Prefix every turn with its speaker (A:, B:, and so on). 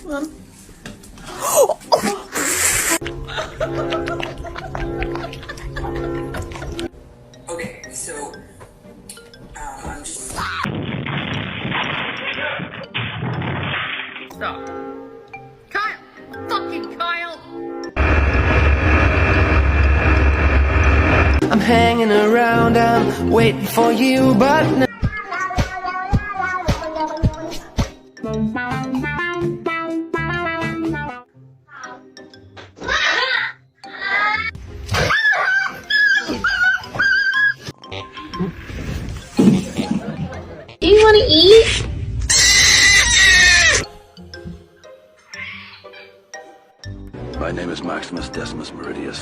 A: Okay, so I'm just.
B: Stop. Kyle! Fucking Kyle!
C: I'm hanging around, I'm waiting for you, but no.
D: Do you want to eat?
E: My name is Maximus Decimus Meridius.